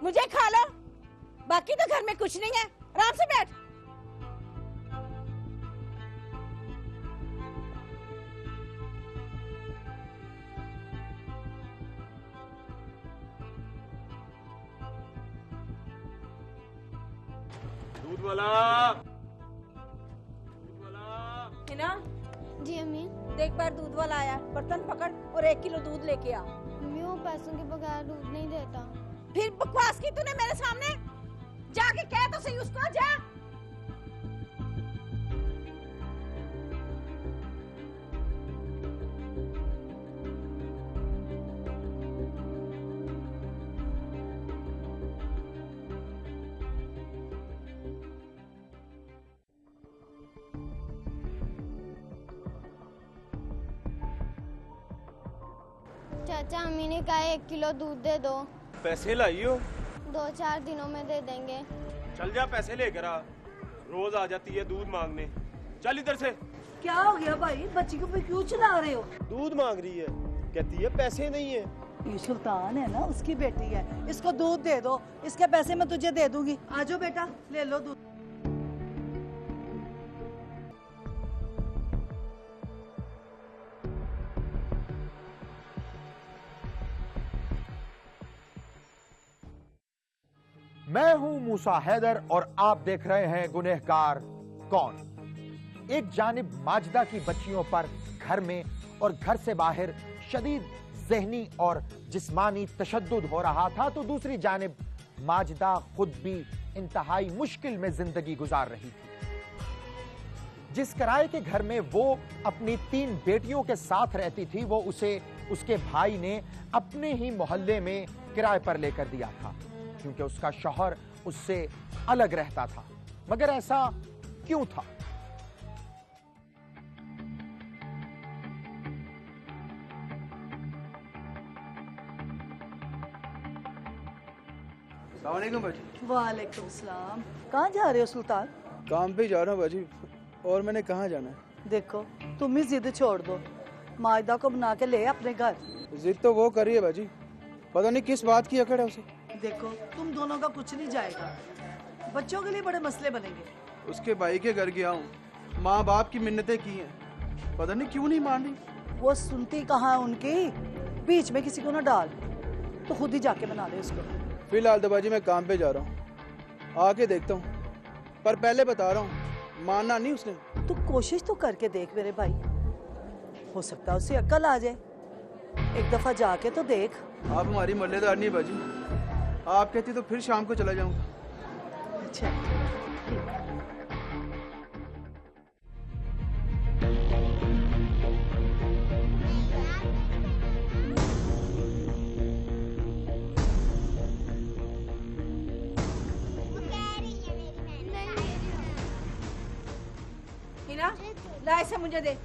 मुझे खा लो, बाकी तो घर में कुछ नहीं है। आराम से बैठ। दूध वाला। हिना, जी अम्मी। देख बार दूध वाला आया, बर्तन पकड़ और 1 किलो दूध लेके आ। अम्मी वो पैसों के बगैर दूध नहीं देता। फिर बकवास की तूने मेरे सामने? जाके कह तो सही उसको, जा। चाचा अम्मी ने कहा 1 किलो दूध दे दो। पैसे लाई हो? 2-4 दिनों में दे देंगे। चल जा, पैसे लेकर आ। रोज आ जाती है दूध मांगने। चल इधर से। क्या हो गया भाई, बच्ची को भी क्यों चिल्ला रहे हो? दूध मांग रही है, कहती है पैसे नहीं है। ये सुल्तान है ना, उसकी बेटी है, इसको दूध दे दो, इसके पैसे मैं तुझे दे दूंगी। आजो बेटा, ले लो दूध। मैं हूं मूसा हैदर और आप देख रहे हैं गुनहगार कौन। एक जानिब माजिदा की बच्चियों पर घर में और घर से बाहर शदीद ज़हनी और जिस्मानी तशद्दुद हो रहा था, तो दूसरी जानिब माजिदा खुद भी इंतहाई मुश्किल में जिंदगी गुजार रही थी। जिस किराए के घर में वो अपनी 3 बेटियों के साथ रहती थी, वो उसे उसके भाई ने अपने ही मोहल्ले में किराए पर लेकर दिया था, क्योंकि उसका शौहर उससे अलग रहता था। मगर ऐसा क्यों था? अस्सलामुअलैकुम बाजी। वालेकुम सलाम। कहाँ जा रहे हो सुल्तान? काम पे जा रहा हूँ बाजी। और मैंने कहाँ जाना है? देखो, तुम ही जिद छोड़ दो, माजिदा को बना के ले अपने घर। जिद तो वो कर रही है बाजी, पता नहीं किस बात की अकड़ है उसे। देखो, तुम दोनों का कुछ नहीं जाएगा, बच्चों के लिए बड़े मसले बनेंगे। उसके भाई के घर गया हूँ, माँ बाप की मिन्नतें की हैं, पता नहीं क्यों नहीं मान रही। वो सुनती कहाँ उनकी, बीच में किसी को ना डाल, तो खुद ही जाके बना दे उसको। फिलहाल तो बाजी मैं काम पे जा रहा हूँ, आके देखता हूँ, पर पहले बता रहा हूँ मानना नहीं उसने। तू कोशिश तो करके देख मेरे भाई, हो सकता है उसे अक्ल आ जाए। एक दफा जाके तो देख। आप हमारी मल्लेदार नहीं बाजी, आप कहती तो फिर शाम को चला जाऊंगा। अच्छा, हिना, ला इसे मुझे दे।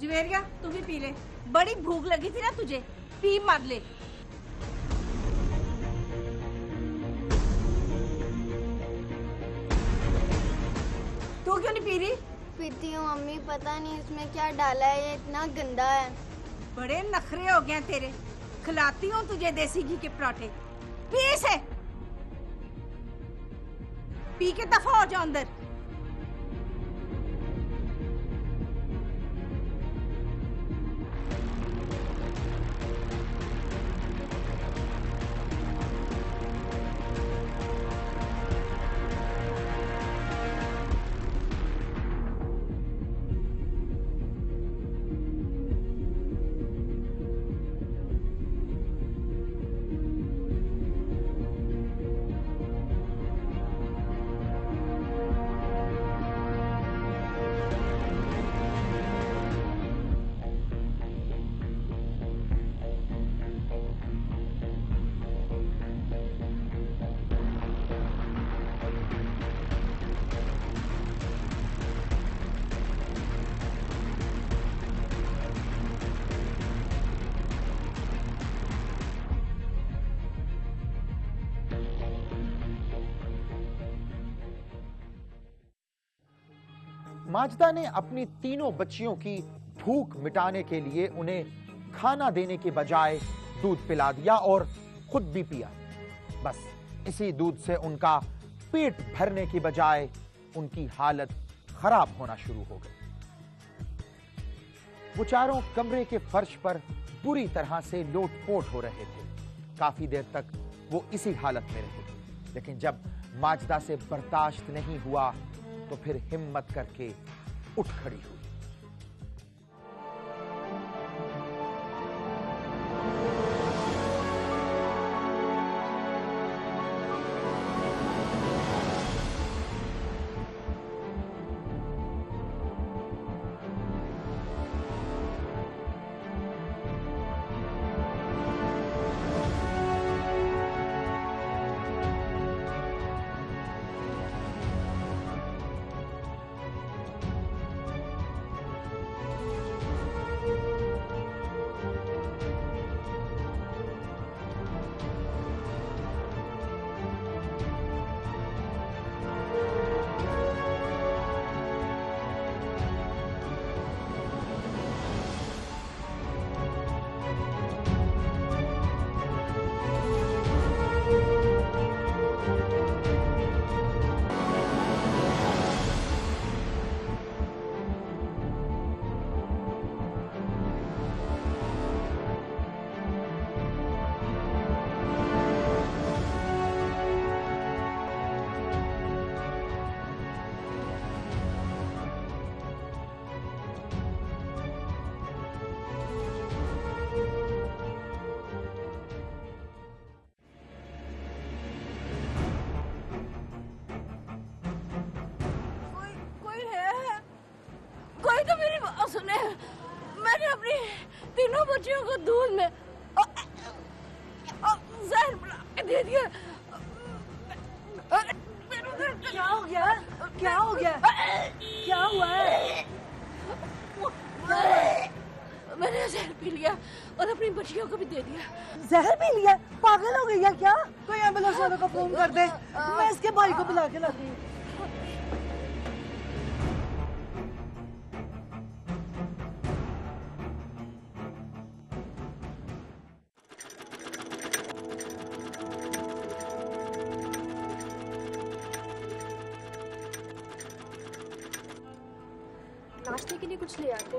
जुवेरिया, तू भी पी ले, बड़ी भूख लगी थी ना तुझे, पी मर ले। तू क्यों नहीं पी रही? पीती हूँ अम्मी, पता नहीं इसमें क्या डाला है, ये इतना गंदा है। बड़े नखरे हो गए तेरे, खिलाती हूँ तुझे देसी घी के पराठे, पी इसे, पी के दफा हो जाओ अंदर। माजिदा ने अपनी तीनों बच्चियों की भूख मिटाने के लिए उन्हें खाना देने के बजाय दूध पिला दिया और खुद भी पिया। बस इसी दूध से उनका पेट भरने की बजाय उनकी हालत खराब होना शुरू हो गई। वो चारों कमरे के फर्श पर बुरी तरह से लोटपोट हो रहे थे। काफी देर तक वो इसी हालत में रहे, लेकिन जब माजदा से बर्दाश्त नहीं हुआ तो फिर हिम्मत करके उठ खड़ी हुई। कोई तो मेरी बात सुने। मैंने अपनी तीनों बच्चियों को दूध में जहर मिला के दे दिया। क्या हो गया? क्या हो गया? क्या हुआ है? मैंने जहर पी लिया और अपनी बच्चियों को भी दे दिया। जहर पी लिया? पागल हो गई है क्या? कोई एम्बुलेंस वालों को फोन कर दे, मैं इसके भाई को बुला के लाती हूँ। नाश्ते के लिए कुछ ले आते।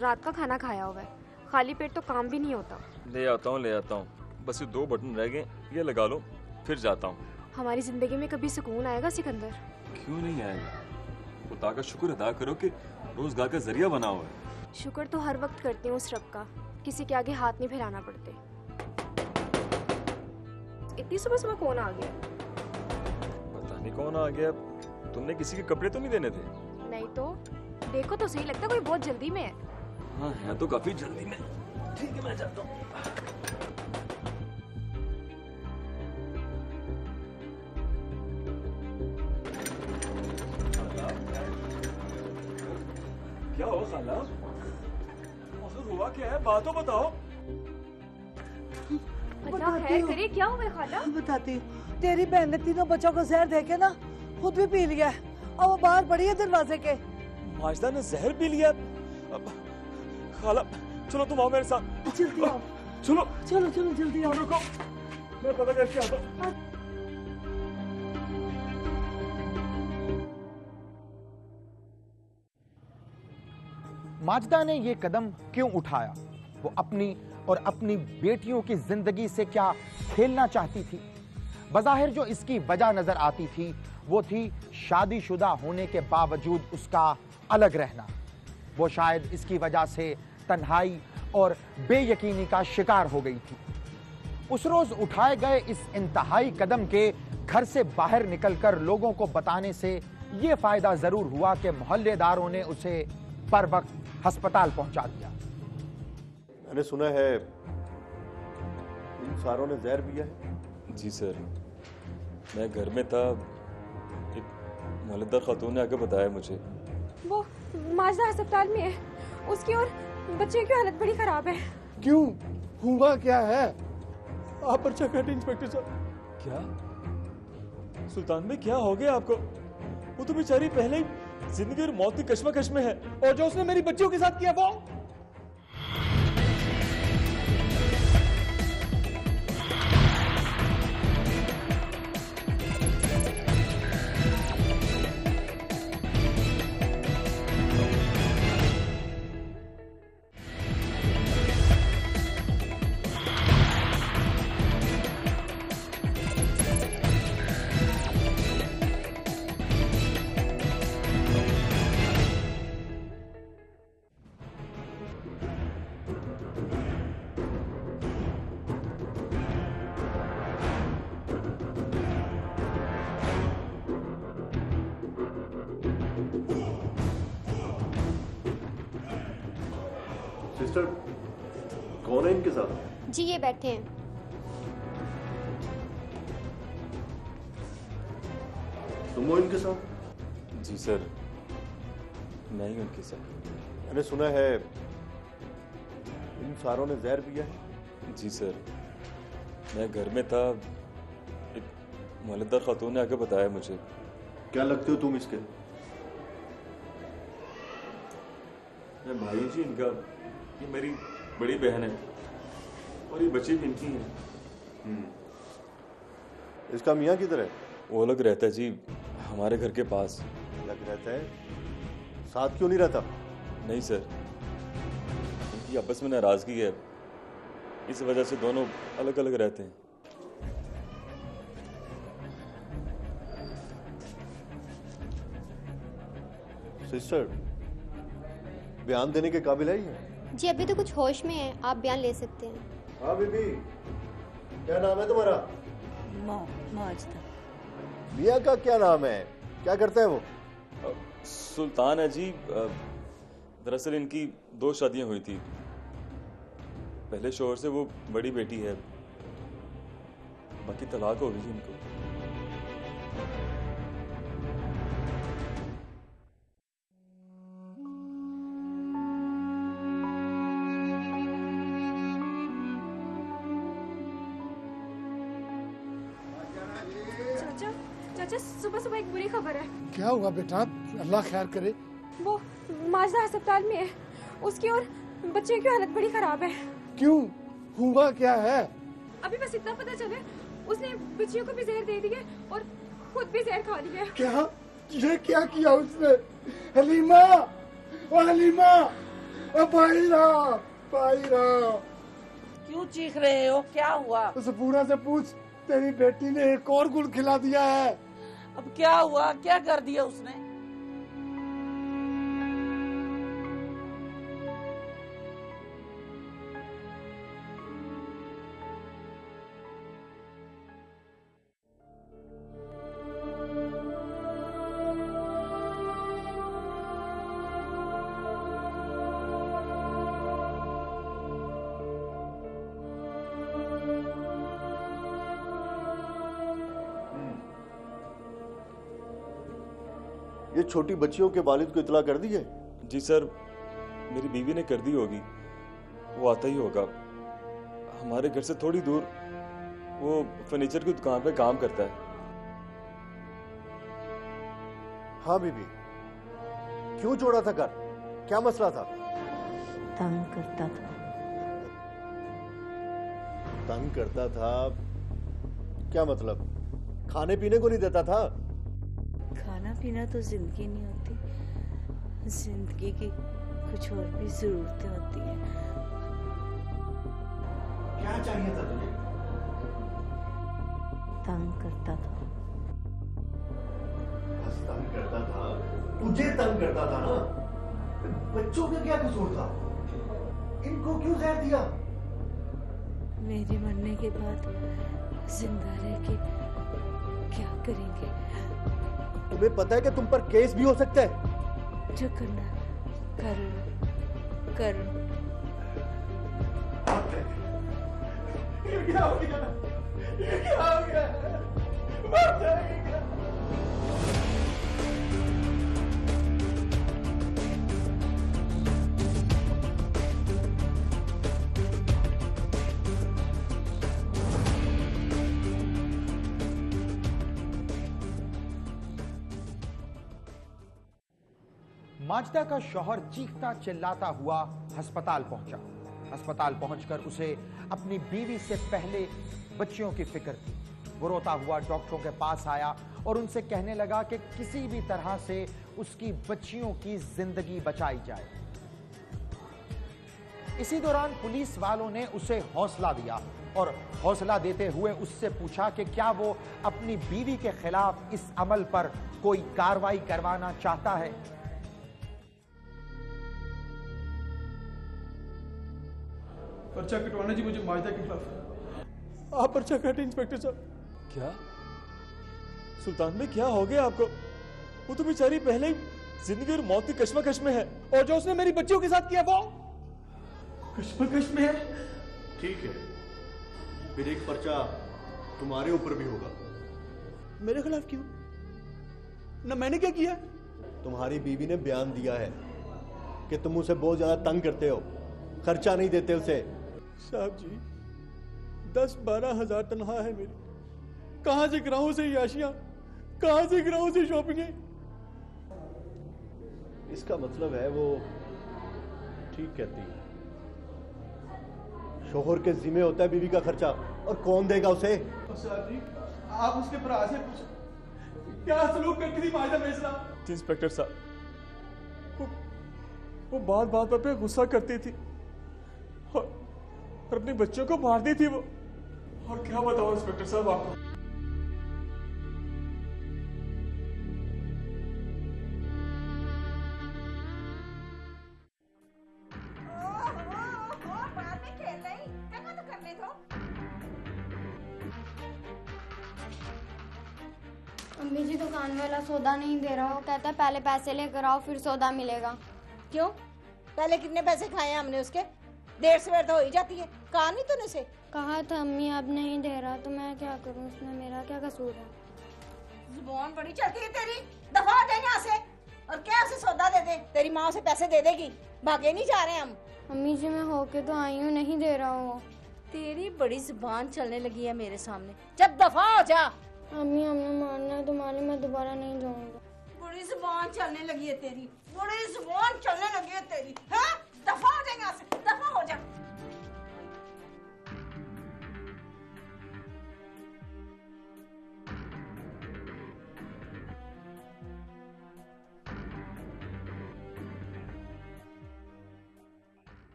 रात का खाना खाया हुआ है, खाली पेट तो काम भी नहीं होता। ले आता हूँ। बस ये 2 बटन रह गए, ये लगा लो, फिर जाता हूँ। हमारी जिंदगी में कभी सुकून आएगा सिकंदर? क्यों नहीं आएगा? खुदा का शुक्र अदा करो कि रोजगार का जरिया बना हुआ है। शुक्र तो हर वक्त करती हूँ उस रब का, किसी के आगे हाथ नहीं फैलाना पड़ते। इतनी सुबह सुबह कौन आ गया? पता नहीं कौन आ गया। तुमने किसी के कपड़े तो नहीं देने थे? नहीं तो देखो तो सही, लगता कोई बहुत जल्दी में है। हाँ है तो काफी जल्दी में। ठीक है मैं जाता हूँ। क्या हो खाला? हुआ क्या है? बात तो बताओ। अल्लाह खैर करे, क्या हुआ खाला? बताती हूँ। तेरी बहन ने तीनों बच्चों को जहर देके ना खुद भी पी लिया है और वो बाहर पड़ी है दरवाजे के। माजदा ने जहर पी लिया? खाला चलो तुम आओ मेरे साथ। जल्दी आओ। चलो चलो चलो जल्दी आओ। रुको, मैं पता करके आता हूँ। माजदा ने ये कदम क्यों उठाया? वो अपनी और अपनी बेटियों की जिंदगी से क्या खेलना चाहती थी? बज़ाहिर जो इसकी वजह नजर आती थी वो थी शादीशुदा होने के बावजूद उसका अलग रहना। वो शायद इसकी वजह से तन्हाई और बेयकीनी का शिकार हो गई थी। उस रोज उठाए गए इस इंतहाई कदम के घर से बाहर निकलकर लोगों को बताने से यह फायदा जरूर हुआ कि मोहल्लेदारों ने उसे पर वक्त अस्पताल पहुंचा दिया। मैंने सुना है इन सारों ने जहर पिया है। जी सर, मैं घर में था, एक मोहल्लेदार खातून ने आके बताया मुझे। वो माजदा अस्पताल में है, उसकी और बच्चे की हालत बड़ी खराब है। क्यों? हुआ क्या है? आप पर्चा काटे इंस्पेक्टर साहब। क्या सुल्तान में क्या हो गया आपको? वो तो बेचारी पहले ही जिंदगी और मौत की कश्मकश में है। और जो उसने मेरी बच्चियों के साथ किया वो सिस्टर, कौन है इनके साथ? जी ये बैठे हैं। तुम हो इनके साथ? जी सर, मैं ही उनके साथ। मैंने सुना है इन सारों ने जहर पिया है। जी सर, मैं घर में था, एक मौलतदार खातून ने आके बताया मुझे। क्या लगते हो तुम इसके? मैं भाई जी इनका, ये मेरी बड़ी बहन है और ये बच्ची भी इनकी है। इसका मियाँ किधर है? वो अलग रहता है जी, हमारे घर के पास। लग रहता है, साथ क्यों नहीं रहता? नहीं सर, इनकी आपस में नाराजगी है, इस वजह से दोनों अलग अलग रहते हैं। सिस्टर, बयान देने के काबिल है ये? जी अभी तो कुछ होश में है, आप बयान ले सकते हैं। हाँ बीबी, क्या नाम है तुम्हारा? माजदा। मियाँ का क्या नाम है? क्या करता है वो? सुल्तान है जी। दरअसल इनकी 2 शादियां हुई थी। पहले शोहर से वो बड़ी बेटी है, बाकी तलाक हो गई इनको। चाचा सुबह सुबह एक बुरी खबर है। क्या हुआ बेटा? अल्लाह खैर करे। वो माजदा अस्पताल में है, उसकी और बच्चे की हालत बड़ी खराब है। क्यों, हुआ क्या है? अभी बस इतना पता चले, उसने बच्चियों को भी जहर दे दिया और खुद भी जहर खा लिया। क्या? ये क्या किया उसने? हलीमा, ओ हलीमा, ओ बाहिरा, बाहिरा। क्यों चीख रहे हो? क्या हुआ? उस बूढ़ा से पूछ, तेरी बेटी ने एक और गुड़ खिला दिया है। अब क्या हुआ? क्या कर दिया उसने? ये छोटी बच्चियों के वालिद को इतला कर दी है? जी सर, मेरी बीवी ने कर दी होगी, वो आता ही होगा। हमारे घर से थोड़ी दूर वो फर्नीचर की दुकान पे काम करता है। हाँ बीबी, क्यों जोड़ा था घर? क्या मसला था? तंग करता था। तंग करता था? क्या मतलब? खाने पीने को नहीं देता था? खाना पीना तो जिंदगी नहीं होती, जिंदगी की कुछ और भी जरूरतें होती हैं। क्या चाहिए था तुझे? तंग करता था। बस तंग करता था? तुझे तंग करता था ना? बच्चों का क्या कसूर था? इनको क्यों जहर दिया? मेरे मरने के बाद जिंदा रह के क्या करेंगे? तुम्हें पता है कि तुम पर केस भी हो सकता है? जो करना कर कर। ये क्या हो गया? ये क्या हो गया? मर जाएगा। माजदा का शौहर चीखता चिल्लाता हुआ अस्पताल पहुंचा। अस्पताल पहुंचकर उसे अपनी बीवी से पहले बच्चियों की फिक्र थी। वो रोता हुआ डॉक्टरों के पास आया और उनसे कहने लगा कि किसी भी तरह से उसकी बच्चियों की जिंदगी बचाई जाए। इसी दौरान पुलिस वालों ने उसे हौसला दिया और हौसला देते हुए उससे पूछा कि क्या वो अपनी बीवी के खिलाफ इस अमल पर कोई कार्रवाई करवाना चाहता है। पर्चा कटवाना जी मुझे माजदा के खिलाफ। आप पर्चा काटे इंस्पेक्टर साहब। क्या सुल्तान में क्या हो गया आपको? वो तो बेचारी पहले ही जिंदगी और मौत की कश्मकश में है। और जो उसने मेरी बच्चियों के साथ किया वो कश्मकश में है। ठीक है, फिर एक पर्चा तुम्हारे ऊपर भी होगा। मेरे खिलाफ क्यों? ना मैंने क्या किया? तुम्हारी बीवी ने बयान दिया है कि तुम उसे बहुत ज्यादा तंग करते हो, खर्चा नहीं देते उसे। साहब जी 10-12 हजार तनख्वाह है मेरी, कहां से कराऊं उसे याशियां, कहां से कराऊं उसे शॉपिंग? इसका मतलब है वो ठीक कहती है। शोहर के जिम्मे होता है बीवी का खर्चा, और कौन देगा उसे? तो साहब जी आप उसके भरा से पूछो क्या सलूक करती थी माजिदा मेरे साथ। इंस्पेक्टर साहब, वो बात बात पे गुस्सा करती थी और अपने बच्चों को मारती थी वो। और क्या बताऊं इंस्पेक्टर साहब आपको। अम्मी जी दुकान वाला सौदा नहीं दे रहा, वो कहता है पहले पैसे लेकर आओ फिर सौदा मिलेगा। क्यों? पहले कितने पैसे खाए हैं हमने उसके? देर सवेर तो हो ही जाती है। कहा नहीं तूने उसे? कहा था अम्मी अब नहीं दे रहा, तो मैं क्या करूं, उसमें मेरा क्या कसूर है? जुबान बड़ी चलती है तेरी, दफा हो जाए यहाँ से। और क्या उसे सौदा दे दे, तेरी माँ उसे पैसे दे देगी। भागे नहीं जा रहे हम। अम्मी जी मैं होके तो आई हूँ, नहीं दे रहा हूँ। तेरी बड़ी जुबान चलने लगी है मेरे सामने, जब दफा हो जा। अम्मी हमें मारना है तुम्हारे, मैं दोबारा नहीं जाऊंगा। बड़ी जुबान चलने लगी है तेरी, बड़ी जुबान चलने लगी है तेरी। हाँ? दफा हो जाए यहाँ से, दफा हो जा।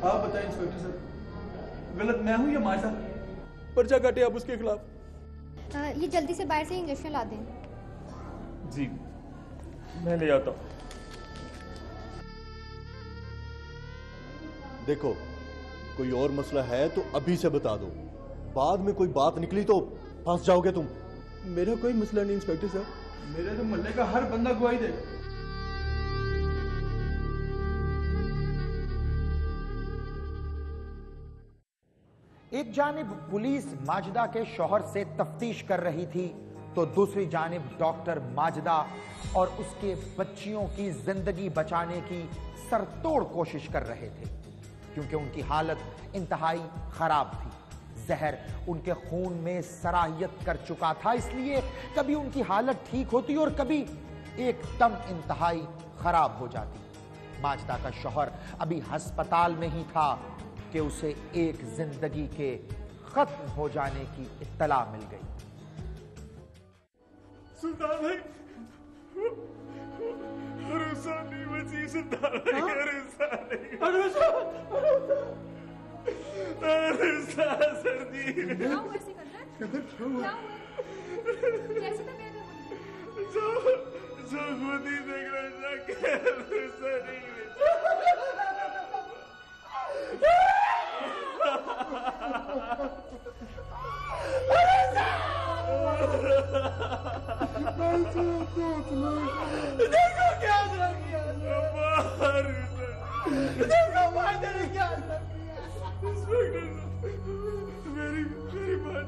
आप बताएं इंस्पेक्टर साहब, गलत मैं हूं या माजिदा? पर्चा काटे आप उसके खिलाफ। ये जल्दी से बाहर से इंजेक्शन ला दें। जी मैं ले आता हूँ। देखो, कोई और मसला है तो अभी से बता दो, बाद में कोई बात निकली तो फंस जाओगे तुम। मेरा कोई मसला नहीं इंस्पेक्टर साहब, मेरे तो मोहल्ले का हर बंदा गवाही देगा। एक जानिब पुलिस माजिदा के शौहर से तफ्तीश कर रही थी, तो दूसरी जानिब डॉक्टर माजिदा और उसके बच्चियों की जिंदगी बचाने की सरतोड़ कोशिश कर रहे थे, क्योंकि उनकी हालत इंतहाई खराब थी। जहर उनके खून में सराहियत कर चुका था, इसलिए कभी उनकी हालत ठीक होती और कभी एकदम इंतहाई खराब हो जाती। माजिदा का शौहर अभी अस्पताल में ही था कि उसे एक जिंदगी के खत्म हो जाने की इत्तला मिल गई। सुल्तान भाई, अरुसा नहीं बची। सुल्तान भाई, अरुसा सर्दी। क्या हुआ सिकंदर? क्या हुआ? कैसी तबीयत है? जो खुद ही देख रहा था, अरुसा नहीं बची। देखो क्या हाल किया, देखो माजिदा ने क्या हाल किया। मेरी बात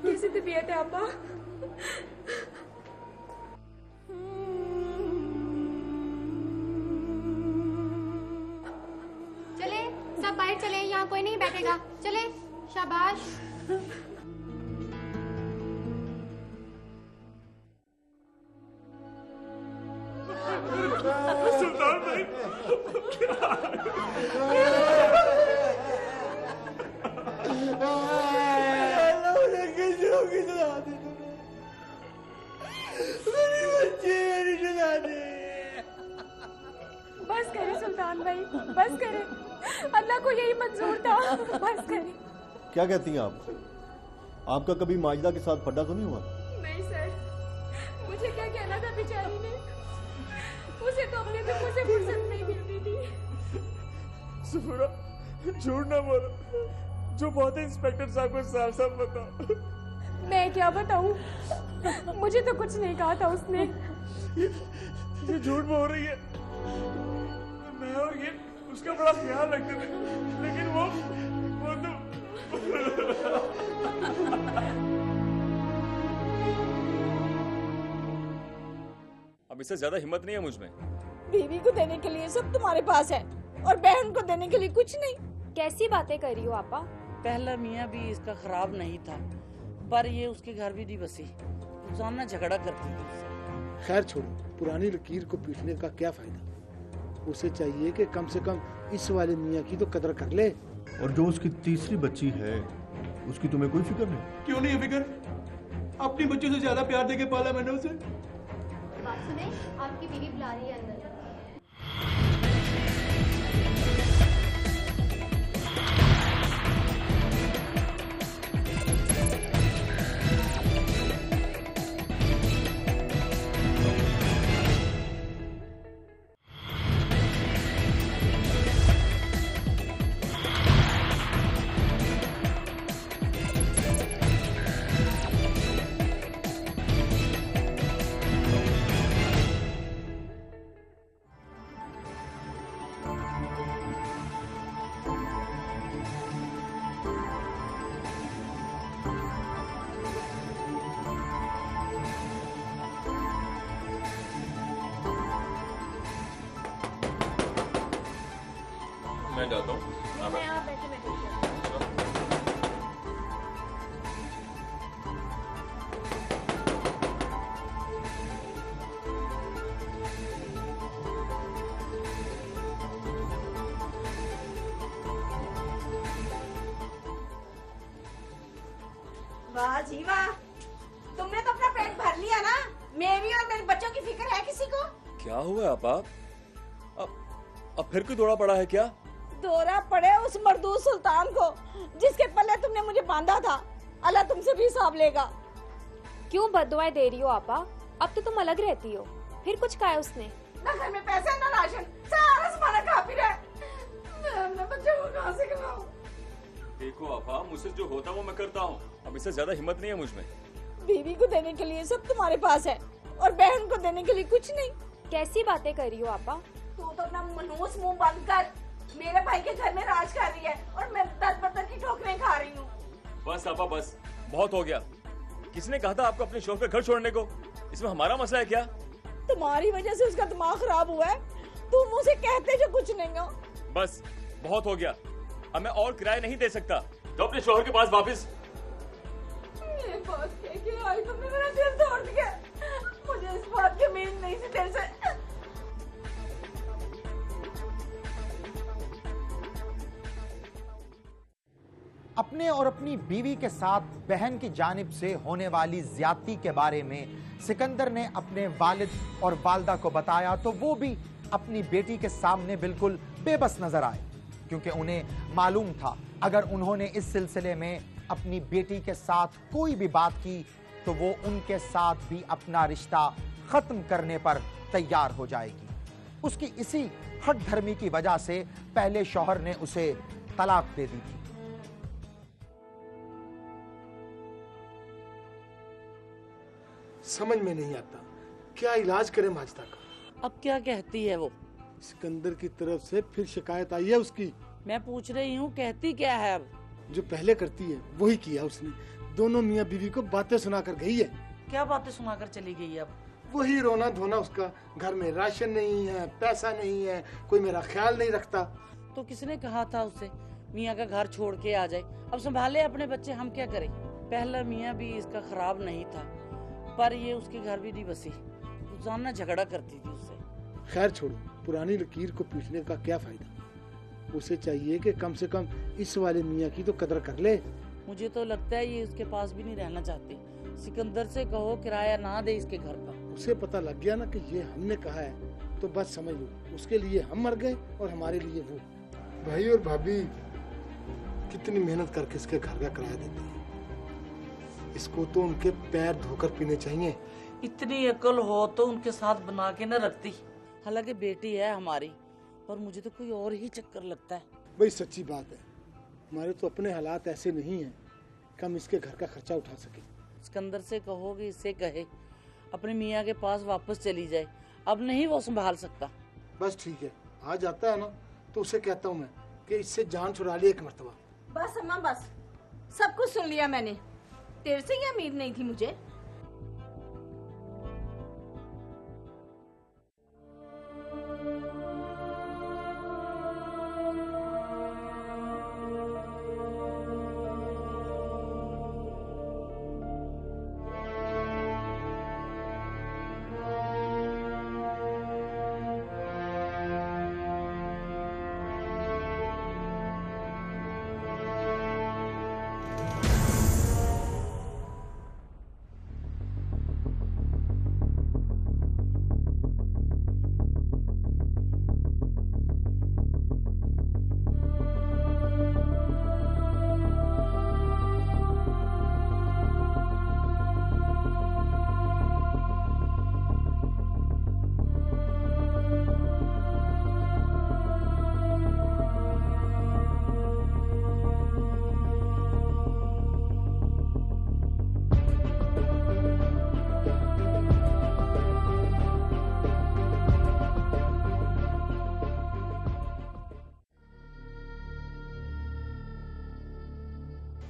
कैसी तबीयत है आपा? चले सब बाहर चले, यहाँ कोई नहीं बैठेगा। चले, शाबाश। सुल्तान भाई, क्या बस करे सुल्तान भाई, बस करे। अल्लाह को यही मंजूर था, बस करे। क्या कहती हैं आप? आपका कभी माजिदा के साथ पड्डा तो नहीं हुआ? नहीं सर, मुझे क्या कहना था बेचारी ने, उसे तो अपने दुखों से फुर्सत नहीं मिलती थी। सुफरा, झूठ ना बोलो, जो बात है इंस्पेक्टर साहब को साफ साफ बताओ। मैं क्या बताऊं, मुझे तो कुछ नहीं कहा था उसने। ये झूठ बोल रही है। मैं और ये उसका बड़ा ख्याल रखते थे, लेकिन वो तो अब इससे ज्यादा हिम्मत नहीं है मुझ में। बीवी को देने के लिए सब तुम्हारे पास है और बहन को देने के लिए कुछ नहीं। कैसी बातें कर रही हो आपा? पहला मियाँ भी इसका खराब नहीं था, पर ये उसके घर भी नहीं बसी। रोजाना झगड़ा करती थी उससे। खैर छोड़ो, पुरानी लकीर को पीटने का क्या फायदा। उसे चाहिए कि कम से कम इस वाले मियाँ की तो कदर कर ले। और जो उसकी तीसरी बच्ची है, उसकी तुम्हें कोई फिक्र नहीं? क्यों नहीं है फिक्र? अपनी बच्चों से ज्यादा प्यार देके पाला मैंने उसे। बात सुने, आपकी बीवी बुला रही है अंदर। मैं जाता हूँ। मैं यहाँ बैठे वाह जी वाह, तुमने तो अपना पेट भर लिया ना। मेरी और मेरे बच्चों की फिक्र है किसी को? क्या हुआ आपा? अब फिर कोई दौड़ा पड़ा है क्या? दौरा पड़े उस मरदूद सुल्तान को जिसके पल्ले तुमने मुझे बांधा था। अल्लाह तुमसे भी हिसाब लेगा। क्यों बददुआएं दे रही हो आपा? अब तो तुम अलग रहती हो, फिर कुछ कहा उसने? ना घर में पैसे ना राशन, सारा सामान खा पी रहे। मैं अपने बच्चों को कहाँ से खिलाऊं? देखो आपा, मुझसे जो होता वो मैं करता हूँ। अब इससे ज्यादा हिम्मत नहीं है मुझ में। बीवी को देने के लिए सब तुम्हारे पास है और बहन को देने के लिए कुछ नहीं। कैसी बातें कर रही हो आपा? तू तो अपना मनहूस मुंह बंद कर। मेरे भाई के घर में राज कर रही है और मैं दर बदर की ठोकरें खा रही हूँ। बस आपा बस, बहुत हो गया। किसने कहा था आपको अपने शौक का घर छोड़ने को? इसमें हमारा मसला है क्या? तुम्हारी वजह से उसका दिमाग खराब हुआ है। तुम उसे कहते जो कुछ नहीं हो। बस बहुत हो गया। अब मैं और किराया नहीं दे सकता। तो अपने शौहर के पास वापस। ये बात कह के आई तुमने मेरा दिल तोड़ दिया। मुझे इस बात की उम्मीद नहीं थी तेरे से। अपने और अपनी बीवी के साथ बहन की जानिब से होने वाली ज्यादती के बारे में सिकंदर ने अपने वालिद और वालदा को बताया तो वो भी अपनी बेटी के सामने बिल्कुल बेबस नजर आए, क्योंकि उन्हें मालूम था अगर उन्होंने इस सिलसिले में अपनी बेटी के साथ कोई भी बात की तो वो उनके साथ भी अपना रिश्ता खत्म करने पर तैयार हो जाएगी। उसकी इसी हट धर्मी की वजह से पहले शौहर ने उसे तलाक दे दी थी। समझ में नहीं आता क्या इलाज करे माजिदा का। अब क्या कहती है वो? सिकंदर की तरफ से फिर शिकायत आई है उसकी। मैं पूछ रही हूँ कहती क्या है अब? जो पहले करती है वही किया उसने। दोनों मियाँ बीवी को बातें सुनाकर गई है। क्या बातें सुनाकर चली गई अब? वही रोना धोना उसका। घर में राशन नहीं है, पैसा नहीं है, कोई मेरा ख्याल नहीं रखता। तो किसने कहा था उसे मियाँ का घर छोड़ के आ जाए? अब संभाले अपने बच्चे, हम क्या करें? पहला मियाँ भी इसका खराब नहीं था, पर ये उसके घर भी नहीं बसी। रोजाना झगड़ा करती थी उससे। खैर छोड़ो, पुरानी लकीर को पीटने का क्या फायदा। उसे चाहिए कि कम से कम इस वाले मियाँ की तो कदर कर ले। मुझे तो लगता है ये उसके पास भी नहीं रहना चाहती। सिकंदर से कहो किराया ना दे इसके घर का। उसे पता लग गया ना कि ये हमने कहा है तो बस समझ लो उसके लिए हम मर गए और हमारे लिए वो। भाई और भाभी कितनी मेहनत करके इसके घर का किराया देते हैं, इसको तो उनके पैर धोकर पीने चाहिए। इतनी अकल हो तो उनके साथ बना के न रखती। हालांकि बेटी है हमारी, पर मुझे तो कोई और ही चक्कर लगता है। भाई सच्ची बात है, हमारे तो अपने हालात ऐसे नहीं हैं कि हम इसके घर का खर्चा उठा सके। सिकंदर से कहो कि इससे कहे अपने मियाँ के पास वापस चली जाए, अब नहीं वो संभाल सकता। बस ठीक है, आ जाता है ना तो उसे कहता हूँ मैं कि इससे जान छुड़ा ली एक मर्तबा। बस अम्मा बस, सब कुछ सुन लिया मैंने, तेरे से ये उम्मीद नहीं थी मुझे।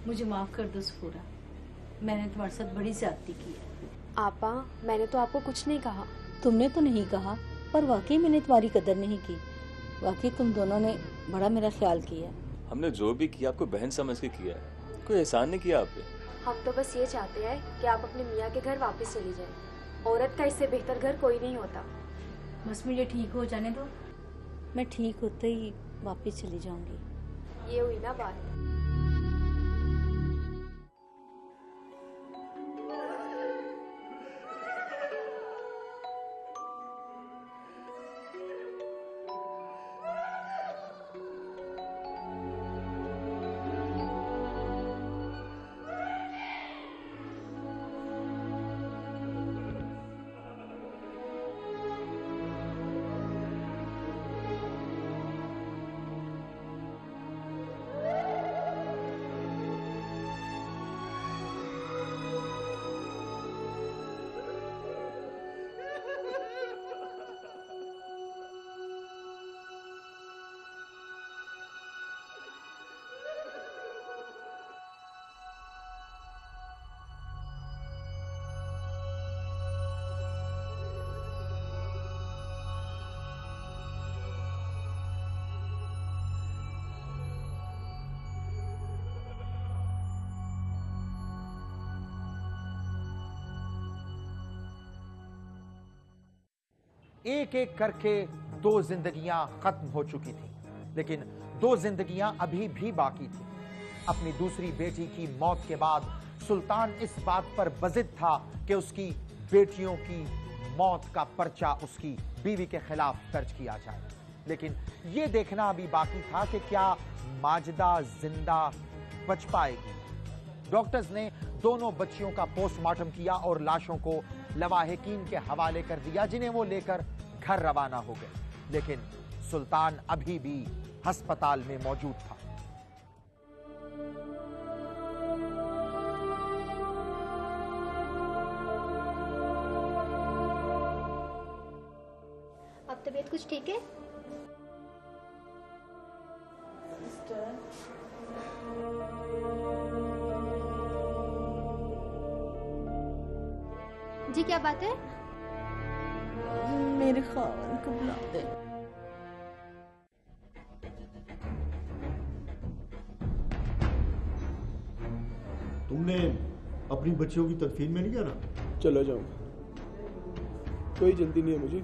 मुझे माफ कर दो सफूरा, मैंने तुम्हारे साथ बड़ी ज्यादती की है। आपा, मैंने तो आपको कुछ नहीं कहा। तुमने तो नहीं कहा, पर वाकई मैंने तुम्हारी कदर नहीं की। वाकई तुम दोनों ने बड़ा मेरा ख्याल किया। हमने जो भी किया आपको बहन समझ के किया है, कोई एहसान नहीं किया आप पे। हम तो बस ये चाहते हैं कि आप अपने मियाँ के घर वापस चली जाएं। औरत का इससे बेहतर घर कोई नहीं होता। बस मुझे ठीक हो जाने दो, मैं ठीक होते ही वापस चली जाऊंगी। ये हुई ना बात। एक एक करके 2 जिंदगियां खत्म हो चुकी थी, लेकिन 2 जिंदगियां अभी भी बाकी थी। अपनी दूसरी बेटी की मौत के बाद सुल्तान इस बात पर बजिद था कि उसकी बेटियों की मौत का पर्चा उसकी बीवी के खिलाफ दर्ज किया जाए। लेकिन यह देखना अभी बाकी था कि क्या माजिदा जिंदा बच पाएगी। डॉक्टर्स ने दोनों बच्चियों का पोस्टमार्टम किया और लाशों को लवाहिकीन के हवाले कर दिया, जिन्हें वो लेकर घर रवाना हो गए। लेकिन सुल्तान अभी भी अस्पताल में मौजूद था। अब तबीयत कुछ ठीक है? जी क्या बात है? मेरे खावन को बुला दे। तुमने अपनी बच्चियों की तदफीन में नहीं जाना? चला जाऊंगा, कोई जल्दी नहीं है मुझे।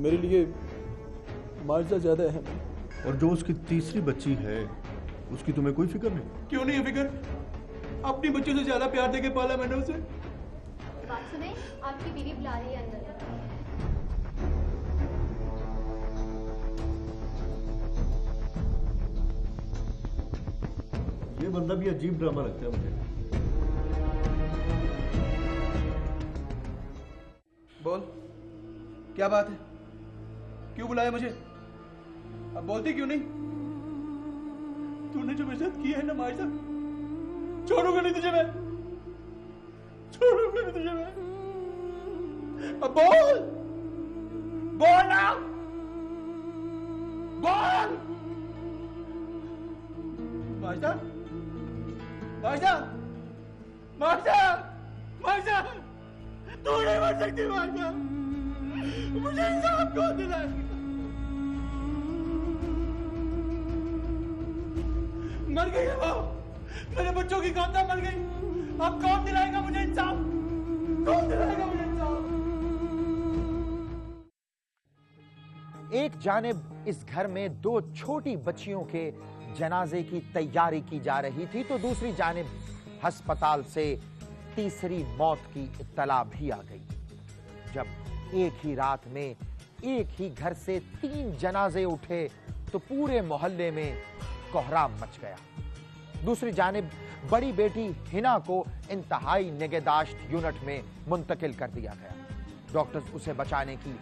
मेरे लिए माजदा ज्यादा अहम है। और जो उसकी तीसरी बच्ची है उसकी तुम्हें कोई फिक्र नहीं? क्यों नहीं है फिक्र? अपनी बच्चों से ज्यादा प्यार देके पाला मैंने उसे। बात सुने, आपकी बीवी बुला रही है अंदर। ये बंदा भी अजीब ड्रामा लगता है मुझे। बोल, क्या बात है? क्यों बुलाया मुझे? अब बोलती क्यों नहीं? तूने जो मेरे साथ किया है ना माइजा, छोड़ूंगा नहीं तुझे मैं, छोड़ूंगा नहीं तुझे मैं। अब बोल, बोल ना, बोल। माइजा, माइजा, माइजा, माइजा, तू नहीं मर सकती माइजा, मुझे इंसाफ कौन दिलाएगा? मर गई है वो, मेरे बच्चों की कांता मर गई। अब कौन दिलाएगा मुझे इंसाफ? कौन दिलाएगा मुझे इंसाफ? एक जानिब इस घर में 2 छोटी बच्चियों के जनाजे की तैयारी की जा रही थी, तो दूसरी जानिब अस्पताल से तीसरी मौत की इत्तला भी आ गई। जब एक ही रात में एक ही घर से 3 जनाजे उठे तो पूरे मोहल्ले में कोहराम मच गया। दूसरी जानिब बड़ी बेटी हिना को इंतहाई निगहदाश्त यूनिट में मुंतकिल कर दिया गया। डॉक्टर्स उसे बचाने की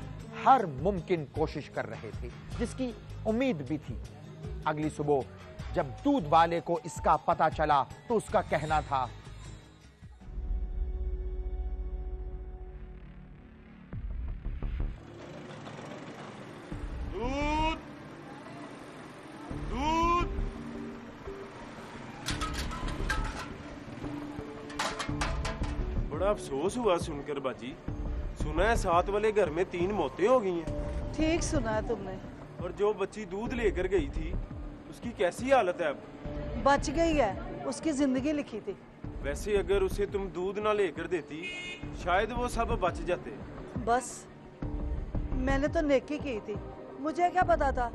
हर मुमकिन कोशिश कर रहे थे, जिसकी उम्मीद भी थी। अगली सुबह जब दूध वाले को इसका पता चला तो उसका कहना था, दूध, दूध। बड़ा अफसोस हुआ सुनकर बाजी। सुना है 7 वाले घर में 3 मौतें हो गई हैं। ठीक सुना है तुमने। और जो बच्ची दूध लेकर गई थी उसकी कैसी हालत है अब? बच गई है, उसकी जिंदगी लिखी थी। वैसे अगर उसे तुम दूध ना लेकर देती शायद वो सब बच जाते। बस मैंने तो नेकी की थी, मुझे क्या पता था।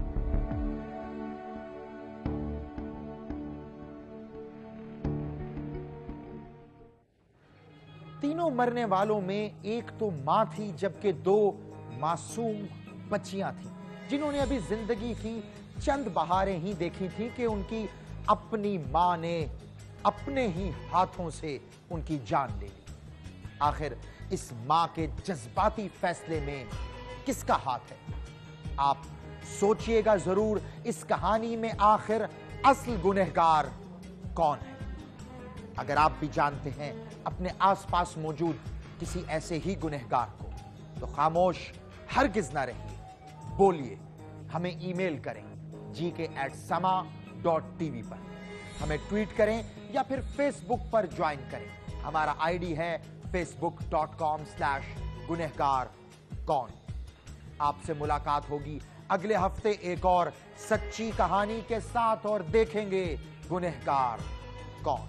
तीनों मरने वालों में एक तो मां थी, जबकि 2 मासूम बच्चियां थीं, जिन्होंने अभी जिंदगी की चंद बहारें ही देखी थी कि उनकी अपनी मां ने अपने ही हाथों से उनकी जान ले ली। आखिर इस मां के जज्बाती फैसले में किसका हाथ है? आप सोचिएगा जरूर, इस कहानी में आखिर असल गुनहगार कौन है? अगर आप भी जानते हैं अपने आसपास मौजूद किसी ऐसे ही गुनहगार को, तो खामोश हरगिज ना रहिए, बोलिए। हमें ईमेल करें gk@sama.tv पर, हमें ट्वीट करें या फिर फेसबुक पर ज्वाइन करें। हमारा आईडी है facebook.com/गुनहगार कौन। आपसे मुलाकात होगी अगले हफ्ते एक और सच्ची कहानी के साथ, और देखेंगे गुनहगार कौन।